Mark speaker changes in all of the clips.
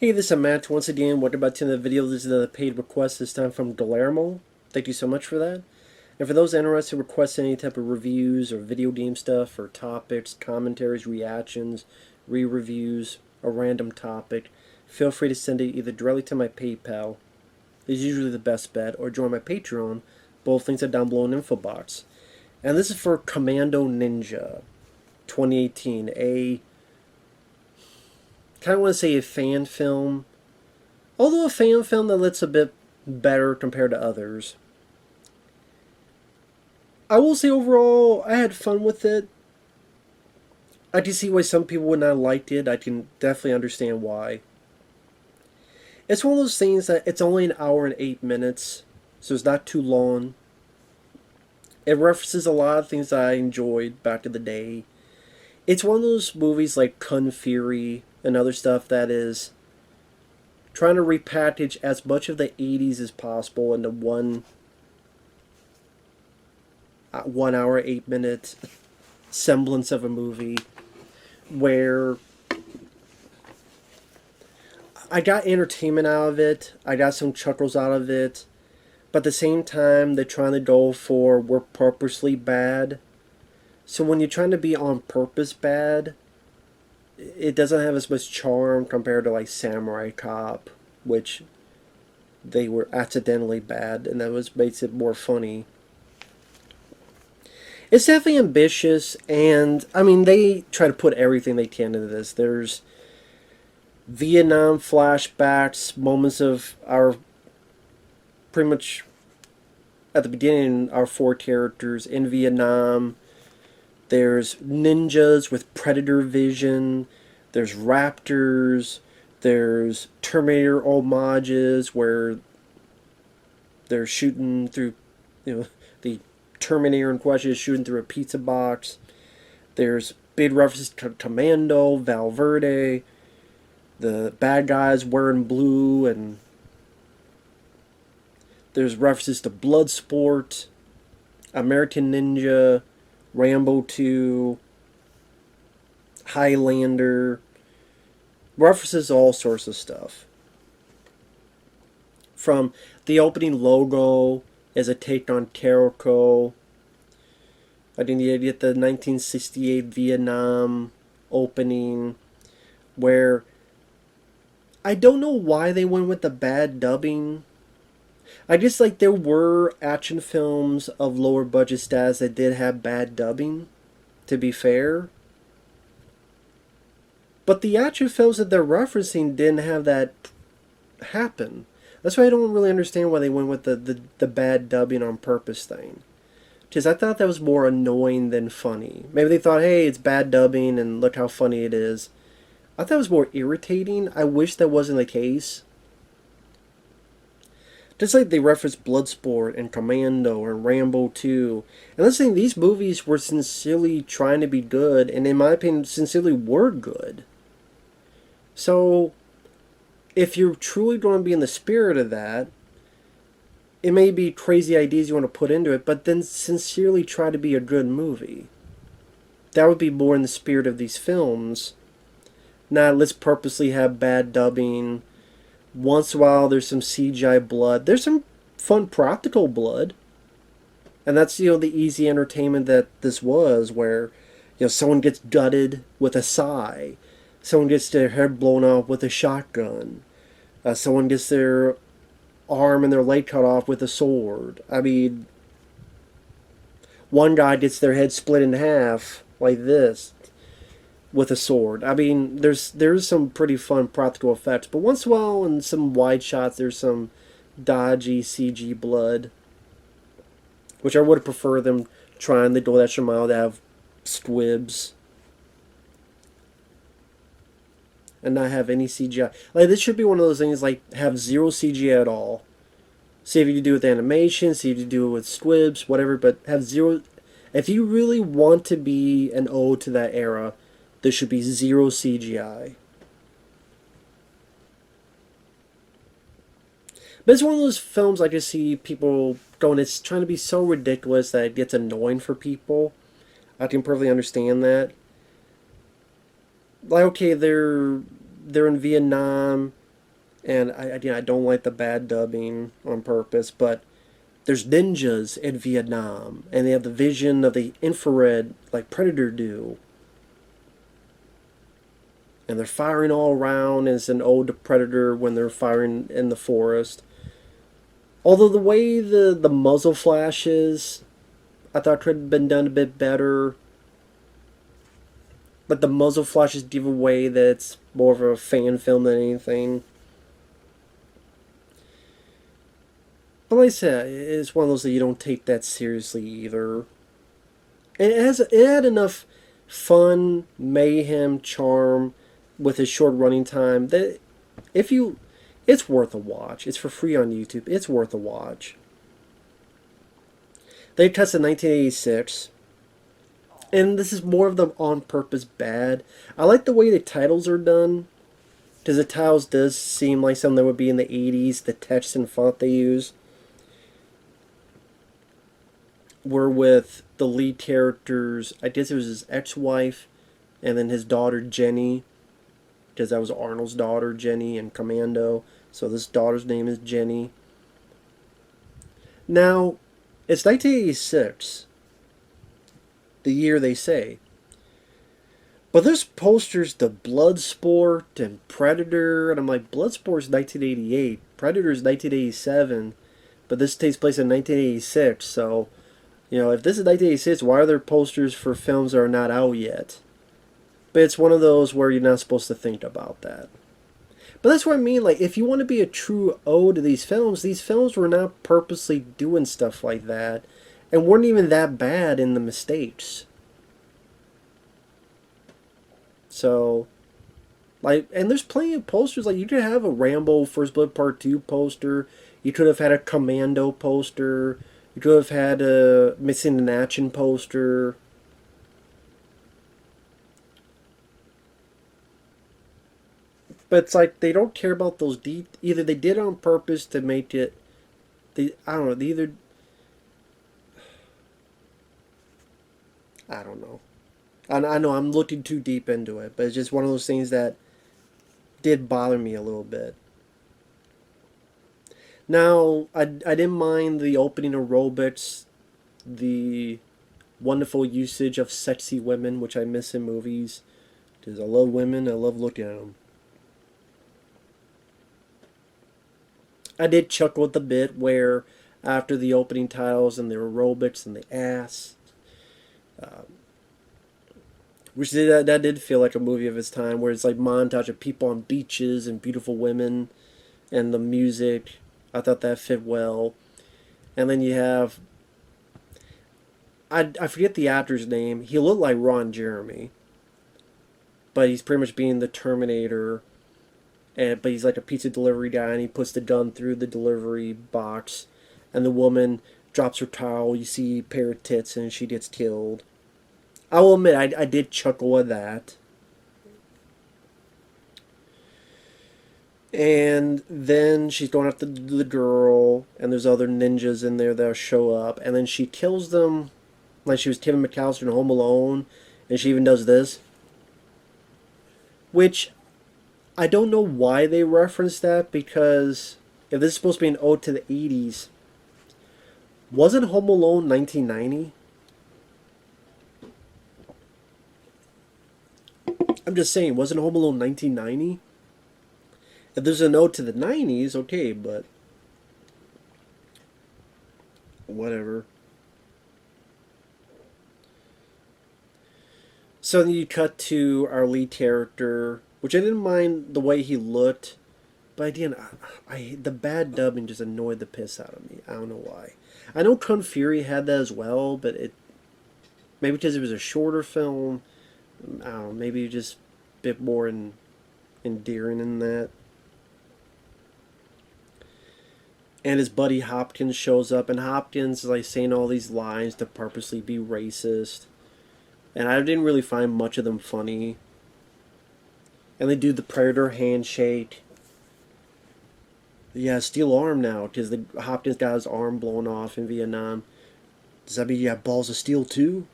Speaker 1: Hey, this is Matt. Once again, welcome back to the video. This is the paid request, this time from Guillermo. Thank you so much for that. And for those interested in requesting any type of reviews or video game stuff or topics, commentaries, reactions, re-reviews, a random topic, feel free to send it either directly to my PayPal, is usually the best bet, or join my Patreon. Both links are down below in the info box. And this is for Commando Ninja 2018, a kind of want to say a fan film, although a fan film that looks a bit better compared to others. I will say overall, I had fun with it. I can see why some people would not have liked it. I can definitely understand why. It's one of those things that it's only an hour and 8 minutes, so it's not too long. It references a lot of things that I enjoyed back in the day. It's one of those movies like Kung Fury and other stuff that is trying to repackage as much of the 80s as possible into one 1 hour 8 minute semblance of a movie where I got entertainment out of it, I got some chuckles out of it, but at the same time they're trying to go for we're purposely bad. So when you're trying to be on purpose bad, it doesn't have as much charm compared to like Samurai Cop, which they were accidentally bad, and that was makes it more funny. It's definitely ambitious, and I mean they try to put everything they can into this. There's Vietnam flashbacks, moments of our pretty much at the beginning our four characters in Vietnam. There's ninjas with predator vision. There's raptors. There's Terminator homages where they're shooting through, the Terminator in question is shooting through a pizza box. There's big references to Commando, Valverde, the bad guys wearing blue, and there's references to Bloodsport, American Ninja, Rambo 2, Highlander, references all sorts of stuff. From the opening logo as a take on Carrico, I think you get the 1968 Vietnam opening, where I don't know why they went with the bad dubbing. I just like there were action films of lower budget status that did have bad dubbing, to be fair. But the action films that they're referencing didn't have that happen. That's why I don't really understand why they went with the bad dubbing on purpose thing. Because I thought that was more annoying than funny. Maybe they thought, hey, it's bad dubbing and look how funny it is. I thought it was more irritating. I wish that wasn't the case. Just like they referenced Bloodsport and Commando and Rambo 2. And let's say these movies were sincerely trying to be good, and in my opinion, sincerely were good. So, if you're truly going to be in the spirit of that, it may be crazy ideas you want to put into it, but then sincerely try to be a good movie. That would be more in the spirit of these films. Not let's purposely have bad dubbing. Once in a while there's some CGI blood. There's some fun practical blood. And that's, the easy entertainment that this was, where, someone gets gutted with a sigh. Someone gets their head blown off with a shotgun. Someone gets their arm and their leg cut off with a sword. I mean, one guy gets their head split in half like this with a sword. I mean, there's some pretty fun practical effects, but once in a while in some wide shots there's some dodgy CG blood, which I would prefer them trying to go that extra mile to have squibs and not have any CGI. Like, this should be one of those things, like, have zero CGI at all. See if you can do it with animation, see if you can do it with squibs, whatever, but have zero. If you really want to be an ode to that era, there should be zero CGI. But it's one of those films I just see people going, it's trying to be so ridiculous that it gets annoying for people. I can perfectly understand that. Like, okay, they're in Vietnam, And I don't like the bad dubbing on purpose, but there's ninjas in Vietnam, and they have the vision of the infrared like Predator do, and they're firing all around. And it's an ode to Predator when they're firing in the forest. Although the way the muzzle flashes, I thought could have been done a bit better. But the muzzle flashes give away that it's more of a fan film than anything. But like I said, it's one of those that you don't take that seriously either. It had enough fun, mayhem, charm with its short running time that if you, it's worth a watch. It's for free on YouTube. It's worth a watch. They tested 1986, and this is more of the on purpose bad. I like the way the titles are done, because the titles does seem like something that would be in the 80s. The text and font they use were with the lead characters. I guess it was his ex-wife, and then his daughter Jenny, because that was Arnold's daughter Jenny in Commando. So this daughter's name is Jenny. Now, it's 1986, the year they say. But there's posters to Bloodsport and Predator, and I'm like, Bloodsport's 1988, Predator's 1987, but this takes place in 1986, so, if this is 1986, why are there posters for films that are not out yet? But it's one of those where you're not supposed to think about that. But that's what I mean, like, if you want to be a true ode to these films were not purposely doing stuff like that, and weren't even that bad in the mistakes. So, like, and there's plenty of posters. Like, you could have a Rambo First Blood Part 2 poster. You could have had a Commando poster. You could have had a Missing in Action poster. But it's like they don't care about those either they did it on purpose to make it. I don't know. They either. I don't know. I know I'm looking too deep into it, but it's just one of those things that did bother me a little bit. Now, I didn't mind the opening aerobics, the wonderful usage of sexy women, which I miss in movies. Because I love women, I love looking at them. I did chuckle at the bit where, after the opening titles and the aerobics and the ass, which that did feel like a movie of its time, where it's like montage of people on beaches and beautiful women, and the music. I thought that fit well. And then you have, I forget the actor's name. He looked like Ron Jeremy, but he's pretty much being the Terminator. But he's like a pizza delivery guy, and he puts the gun through the delivery box, and the woman drops her towel. You see a pair of tits, and she gets killed. I will admit, I did chuckle at that. And then she's going after the girl, and there's other ninjas in there that show up, and then she kills them like she was Kevin McAllister in Home Alone, and she even does this. Which, I don't know why they referenced that, because if this is supposed to be an ode to the 80s, wasn't Home Alone 1990? I'm just saying, wasn't Home Alone 1990? If there's a note to the 90s, okay, but whatever. So then you cut to our lead character, which I didn't mind the way he looked, but again, the bad dubbing just annoyed the piss out of me. I don't know why. I know Kung Fury had that as well, but maybe because it was a shorter film. I don't know, maybe just a bit more endearing in that. And his buddy Hopkins shows up, and Hopkins is like saying all these lines to purposely be racist. And I didn't really find much of them funny. And they do the Predator handshake. Yeah, steel arm now, because Hopkins got his arm blown off in Vietnam. Does that mean you have balls of steel too?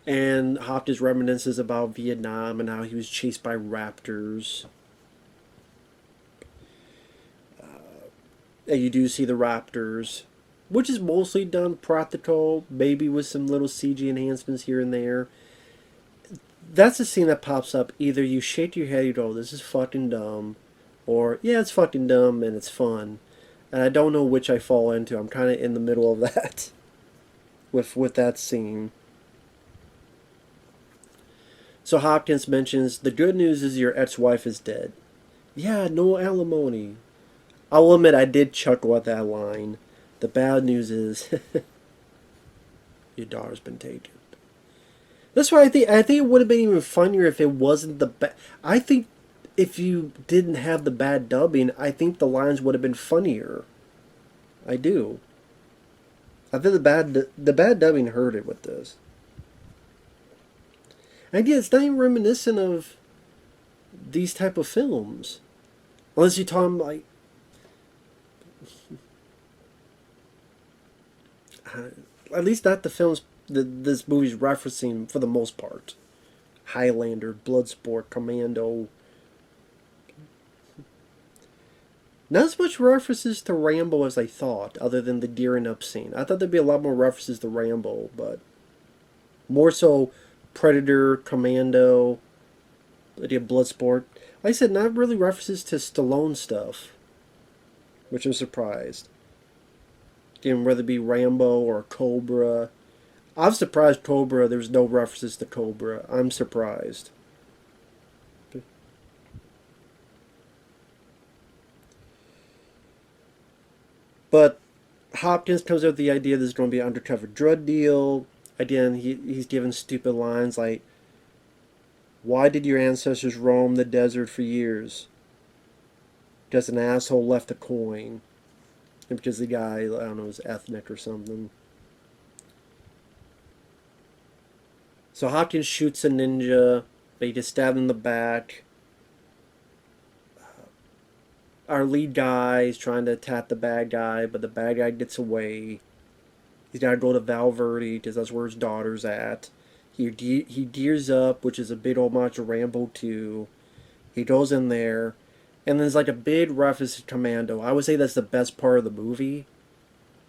Speaker 1: And Hopkins reminisces about Vietnam and how he was chased by raptors. And you do see the raptors, which is mostly done practical, maybe with some little CG enhancements here and there. That's a scene that pops up. Either you shake your head, you go, "This is fucking dumb," or "Yeah, it's fucking dumb and it's fun." And I don't know which I fall into. I'm kind of in the middle of that with that scene. So Hopkins mentions the good news is your ex-wife is dead. Yeah, no alimony. I'll admit I did chuckle at that line. The bad news is your daughter's been taken. That's why I think it would have been even funnier if it wasn't the bad. I think if you didn't have the bad dubbing, I think the lines would have been funnier. I do. I think the bad dubbing hurt it with this. And yeah, it's not even reminiscent of these type of films, unless you talk like at least not the films that this movie's referencing for the most part. Highlander, Bloodsport, Commando. Not as much references to Rambo as I thought, other than the gearing up scene. I thought there'd be a lot more references to Rambo, but more so Predator, Commando, Bloodsport. Like I said, not really references to Stallone stuff, which I'm surprised. Again, whether it be Rambo or Cobra. I'm surprised Cobra, there's no references to Cobra. I'm surprised. But Hopkins comes up with the idea there's going to be an undercover drug deal. Again, he's given stupid lines like, "Why did your ancestors roam the desert for years? Because an asshole left a coin." And because the guy, I don't know, was ethnic or something. So Hopkins shoots a ninja, but he gets stabbed in the back. Our lead guy is trying to attack the bad guy, but the bad guy gets away. He's got to go to Valverde because that's where his daughter's at. He gears up, which is a big homage to Rambo 2. He goes in there, and there's like a big reference to Commando. I would say that's the best part of the movie.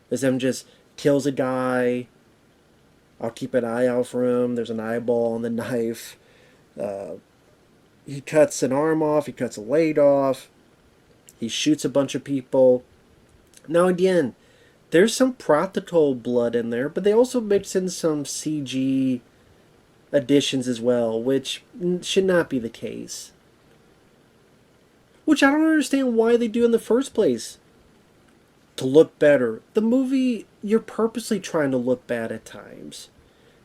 Speaker 1: Is him just kills a guy. I'll keep an eye out for him. There's an eyeball on the knife. Uh, he cuts an arm off. He cuts a leg off. He shoots a bunch of people. Now again, there's some practical blood in there, but they also mix in some CG additions as well, which should not be the case. Which I don't understand why they do in the first place. To look better. The movie, you're purposely trying to look bad at times.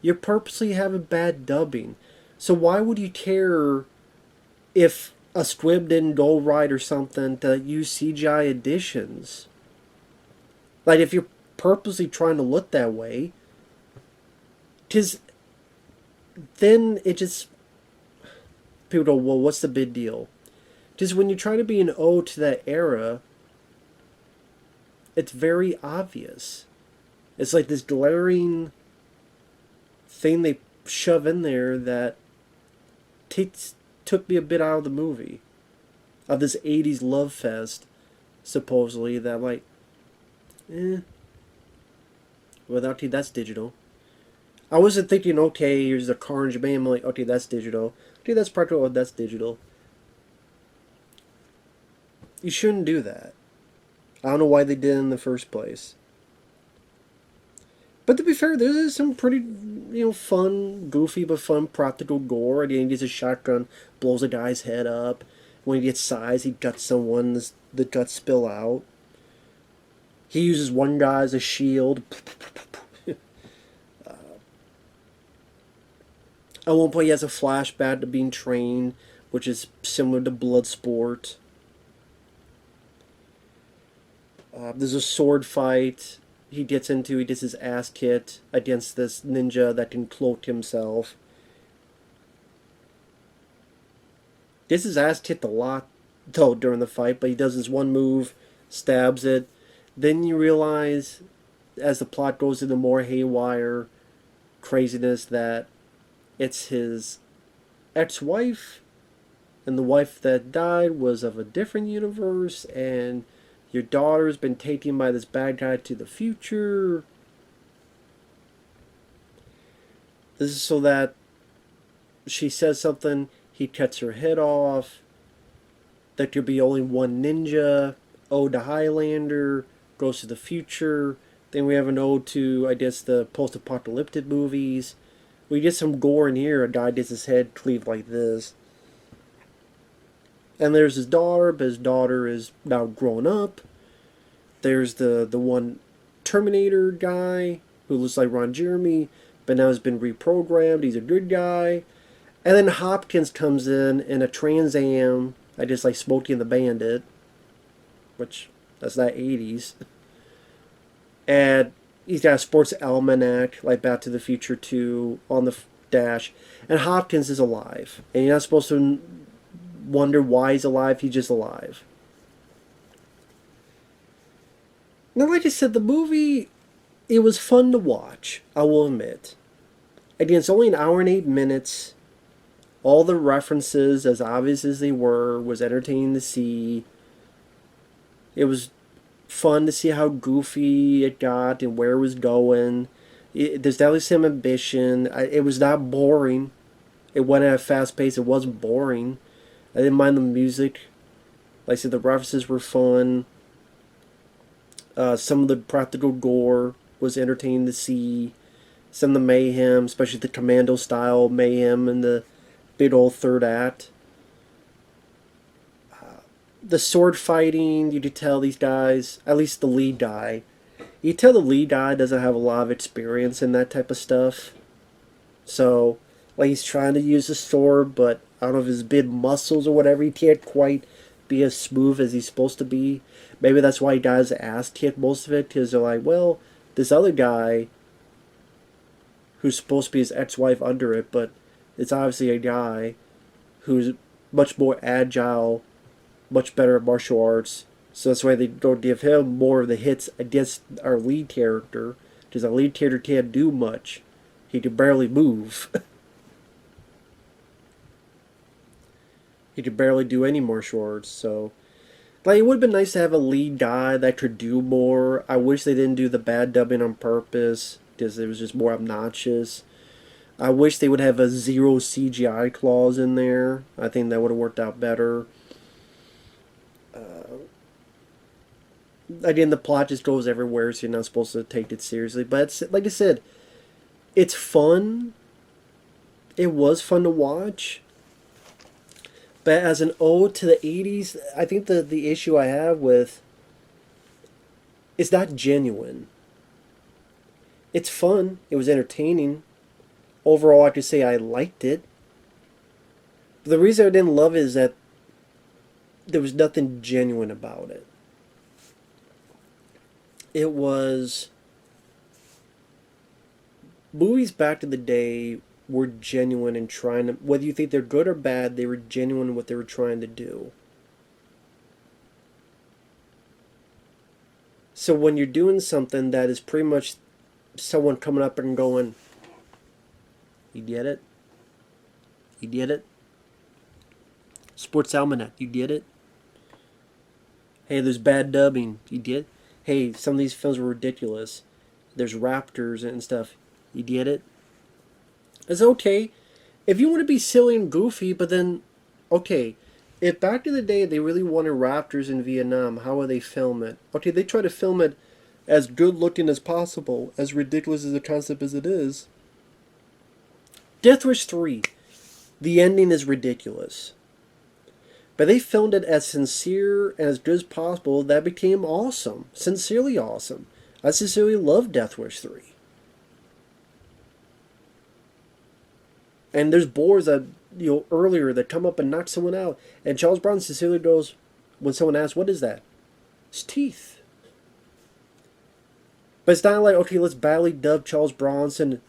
Speaker 1: You're purposely having bad dubbing. So why would you care if a squib didn't go right or something to use CGI additions? Like, if you're purposely trying to look that way, because then it just, people go, well, what's the big deal? Because when you try to be an ode to that era, it's very obvious. It's like this glaring thing they shove in there that took me a bit out of the movie. Of this 80s love fest, supposedly, that like, without T, that's digital. I wasn't thinking, okay, here's the Carnage Band. I'm like, okay, that's digital. Okay, that's practical. Oh, that's digital. You shouldn't do that. I don't know why they did it in the first place. But to be fair, there's some pretty, fun, goofy but fun practical gore. At the end, he gets a shotgun, blows a guy's head up. When he gets sized, he guts someone, the guts spill out. He uses one guy as a shield. At one point, he has a flashback to being trained, which is similar to Bloodsport. There's a sword fight he gets his ass kicked against this ninja that can cloak himself. Gets his ass kicked a lot, though, during the fight, but he does this one move, stabs it. Then you realize, as the plot goes into more haywire craziness, that it's his ex-wife, and the wife that died was of a different universe, and your daughter's been taken by this bad guy to the future. This is so that she says something, he cuts her head off. There could be only one ninja. Ode to Highlander, goes to the future. Then we have an ode to, I guess, the post-apocalyptic movies. We get some gore in here. A guy gets his head cleaved like this. And there's his daughter, but his daughter is now grown up. There's the one Terminator guy who looks like Ron Jeremy, but now has been reprogrammed. He's a good guy. And then Hopkins comes in a Trans Am. I just like Smokey and the Bandit, which that's not 80s. And he's got a sports almanac like Back to the Future 2 on the dash. And Hopkins is alive. And you're not supposed to wonder why he's alive. He's just alive. Now, like I said, the movie, it was fun to watch, I will admit. Again, it's only an hour and 8 minutes. All the references, as obvious as they were, was entertaining to see. It was fun to see how goofy it got and where it was going. There's definitely some ambition. It was not boring. It went at a fast pace. It wasn't boring. I didn't mind the music. Like I said, the references were fun. Some of the practical gore was entertaining to see. Some of the mayhem, especially the Commando style mayhem in the big old third act. The sword fighting, you could tell these guys, at least the lead guy, you tell the lead guy doesn't have a lot of experience in that type of stuff. So, like, he's trying to use the sword, but I don't know if his big muscles or whatever, he can't quite be as smooth as he's supposed to be. Maybe that's why he got his ass kicked most of it, because they're like, well, this other guy, who's supposed to be his ex-wife under it, but it's obviously a guy who's much more agile, much better at martial arts. So that's why they don't give him more of the hits against our lead character, because our lead character can't do much. He can barely move. He could barely do any martial arts, so... Like, it would have been nice to have a lead guy that could do more. I wish they didn't do the bad dubbing on purpose, because it was just more obnoxious. I wish they would have a zero CGI clause in there. I think that would have worked out better. Again, the plot just goes everywhere, so you're not supposed to take it seriously. But it's, like I said, it's fun. It was fun to watch. But as an ode to the 80s, I think the issue I have with it's not genuine. It's fun. It was entertaining. Overall, I could say I liked it. But the reason I didn't love it is that there was nothing genuine about it. It was... Movies back in the day were genuine in trying to... Whether you think they're good or bad, they were genuine in what they were trying to do. So when you're doing something that is pretty much someone coming up and going, you get it? You get it? Sports Almanac, you get it? Hey, there's bad dubbing, you get it? Hey, some of these films were ridiculous. There's raptors and stuff. You get it? It's okay. If you want to be silly and goofy, but then, okay, if back in the day they really wanted raptors in Vietnam, how would they film it? Okay, they try to film it as good looking as possible, as ridiculous as the concept as it is. Death Wish 3, the ending is ridiculous. But they filmed it as sincere and as good as possible. That became awesome. Sincerely awesome. I sincerely love Death Wish 3. And there's boars that, earlier that come up and knock someone out. And Charles Bronson sincerely goes, when someone asks, what is that? It's teeth. But it's not like, okay, let's badly dub Charles Bronson.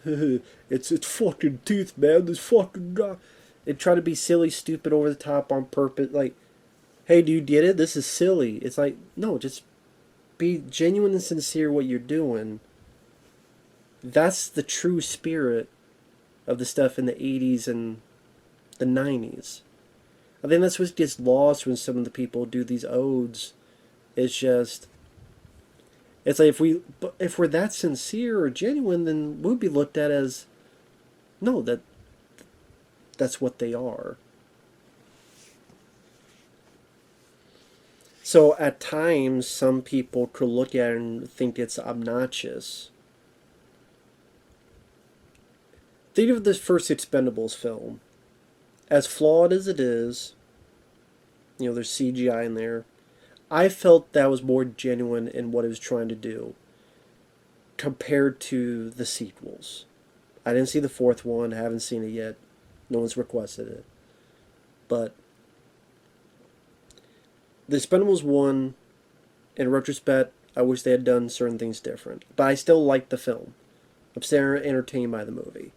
Speaker 1: it's fucking teeth, man. This fucking guy. They try to be silly, stupid, over the top on purpose. Like, hey, do you get it? This is silly. It's like, no, just be genuine and sincere what you're doing. That's the true spirit of the stuff in the 80s and the 90s. I think that's what gets lost when some of the people do these odes. It's just, it's like if we're that sincere or genuine, then we'll be looked at as, no, that's what they are. So at times, some people could look at it and think it's obnoxious. Think of this first Expendables film. As flawed as it is, there's CGI in there. I felt that was more genuine in what it was trying to do compared to the sequels. I didn't see the fourth one, haven't seen it yet. No one's requested it. But the Expendables 1, in retrospect, I wish they had done certain things different. But I still like the film. I'm still entertained by the movie.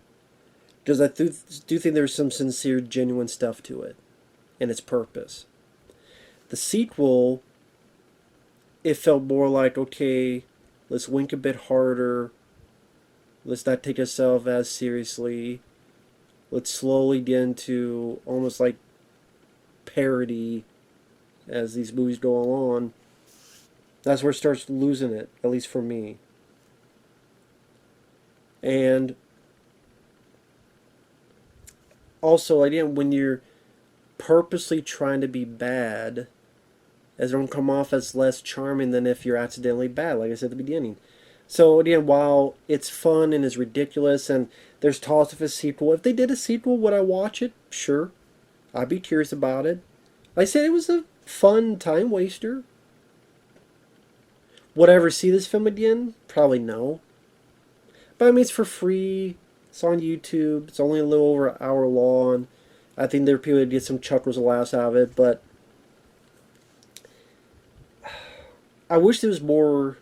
Speaker 1: Because I do think there's some sincere, genuine stuff to it. And its purpose. The sequel, it felt more like, okay, let's wink a bit harder. Let's not take ourselves as seriously. Let's slowly get into almost like parody as these movies go along. That's where it starts losing it, at least for me. And also, again, when you're purposely trying to be bad, as it don't come off as less charming than if you're accidentally bad, like I said at the beginning. So again, while it's fun and is ridiculous, and there's talks of a sequel, if they did a sequel, would I watch it? Sure. I'd be curious about it. Like I said, it was a fun time waster. Would I ever see this film again? Probably no. But I mean, it's for free. It's on YouTube. It's only a little over an hour long. I think there are people that get some chuckles and laughs out of it, but I wish there was more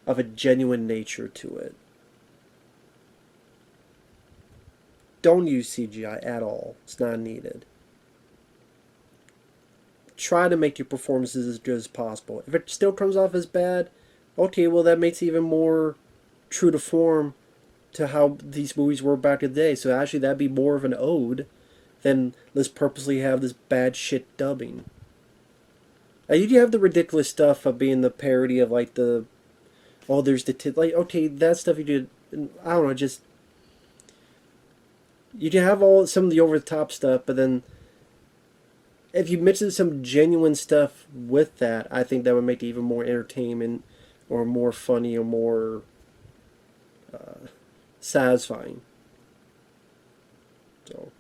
Speaker 1: of a genuine nature to it. Don't use CGI at all. It's not needed. Try to make your performances as good as possible. If it still comes off as bad, okay, well that makes it even more true to form to how these movies were back in the day. So actually that'd be more of an ode than let's purposely have this bad shit dubbing. You have the ridiculous stuff of being the parody of like the, oh, there's the like, okay, that stuff you did, I don't know, just you can have some of the over the top stuff, but then if you mention some genuine stuff with that, I think that would make it even more entertainment or more funny or more satisfying. So,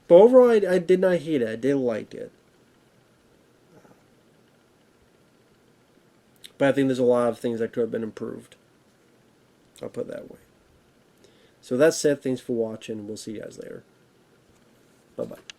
Speaker 1: but overall, I did not hate it. I did like it. But I think there's a lot of things that could have been improved. I'll put it that way. So that said, thanks for watching. We'll see you guys later. Bye-bye.